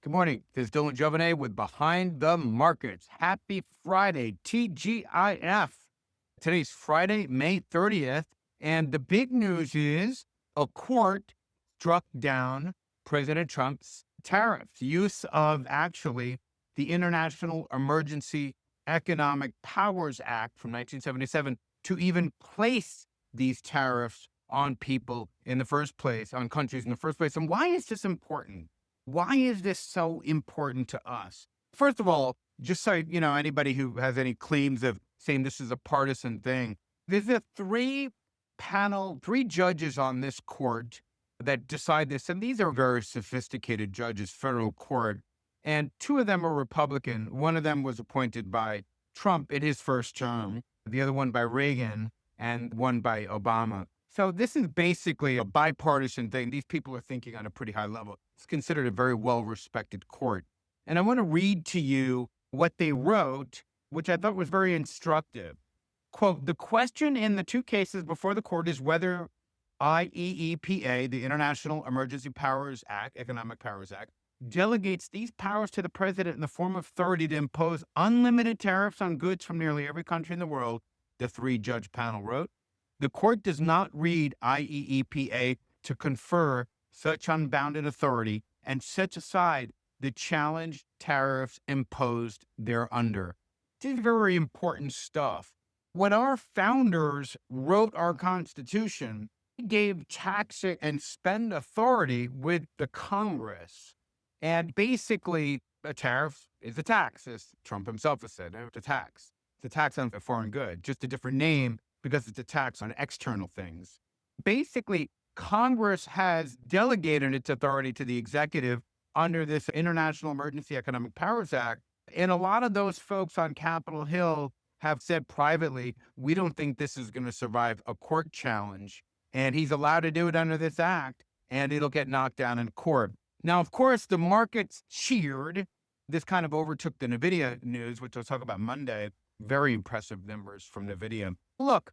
Good morning. This is Dylan Jovine with Behind the Markets. Happy Friday, TGIF. Today's Friday, May 30th. And the big news is a court struck down President Trump's tariffs, use of actually the International Emergency Economic Powers Act from 1977 to even place these tariffs on people in the first place, on countries in the first place. And why is this important? Why is this so important to us? First of all, just so anybody who has any claims of saying this is a partisan thing, there's a three judges on this court that decide this, and these are very sophisticated judges, federal court, and two of them are Republican. One of them was appointed by Trump in his first term, the other one by Reagan, and one by Obama. So this is basically a bipartisan thing. These people are thinking on a pretty high level. It's considered a very well-respected court. And I want to read to you what they wrote, which I thought was very instructive. Quote, the question in the two cases before the court is whether IEEPA, the International Emergency Powers Act, Economic Powers Act, delegates these powers to the president in the form of authority to impose unlimited tariffs on goods from nearly every country in the world, the three-judge panel wrote. The court does not read IEEPA to confer such unbounded authority and sets aside the challenged tariffs imposed thereunder. This is very important stuff. When our founders wrote our Constitution, they gave tax and spend authority with the Congress. And basically, a tariff is a tax, as Trump himself has said. It's a tax. It's a tax on a foreign good, just a different name because it's a tax on external things. Basically, Congress has delegated its authority to the executive under this International Emergency Economic Powers Act. And a lot of those folks on Capitol Hill have said privately, we don't think this is going to survive a court challenge. And he's allowed to do it under this act, and it'll get knocked down in court. Now, of course, the markets cheered. This kind of overtook the Nvidia news, which I'll talk about Monday. Very impressive numbers from Nvidia. Look,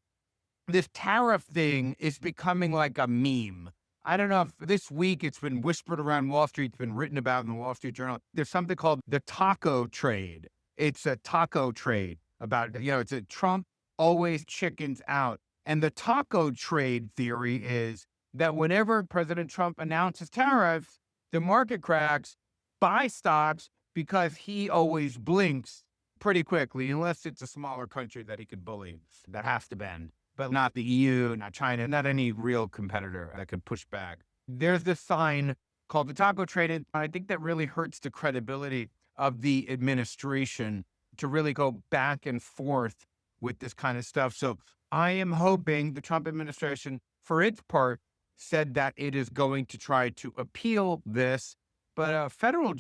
this tariff thing is becoming like a meme. I don't know if this week it's been whispered around Wall Street, it's been written about in the Wall Street Journal. There's something called the taco trade. It's a taco trade about, it's a Trump always chickens out. And the taco trade theory is that whenever President Trump announces tariffs, the market cracks, buy stocks because he always blinks pretty quickly, unless it's a smaller country that he could bully, that has to bend, but not the EU, not China, not any real competitor that could push back. There's this sign called the taco trade, and I think that really hurts the credibility of the administration to really go back and forth with this kind of stuff. So I am hoping the Trump administration, for its part, said that it is going to try to appeal this, but a federal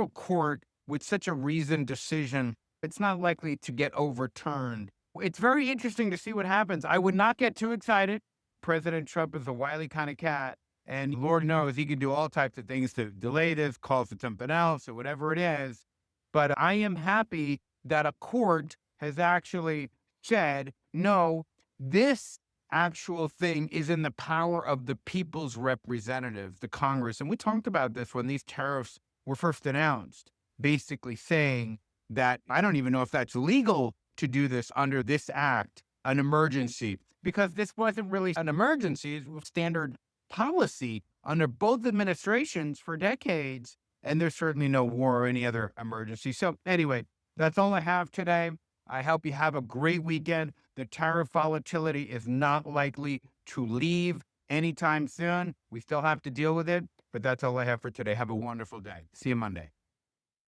court with such a reasoned decision, it's not likely to get overturned. It's very interesting to see what happens. I would not get too excited. President Trump is a wily kind of cat, and Lord knows he can do all types of things to delay this, calls it something else or whatever it is. But I am happy that a court has actually said, no, this actual thing is in the power of the people's representatives, the Congress. And we talked about this when these tariffs were first announced, basically saying that I don't even know if that's legal to do this under this act, an emergency, because this wasn't really an emergency. It was standard policy under both administrations for decades. And there's certainly no war or any other emergency. So anyway, that's all I have today. I hope you have a great weekend. The tariff volatility is not likely to leave anytime soon. We still have to deal with it, but that's all I have for today. Have a wonderful day. See you Monday.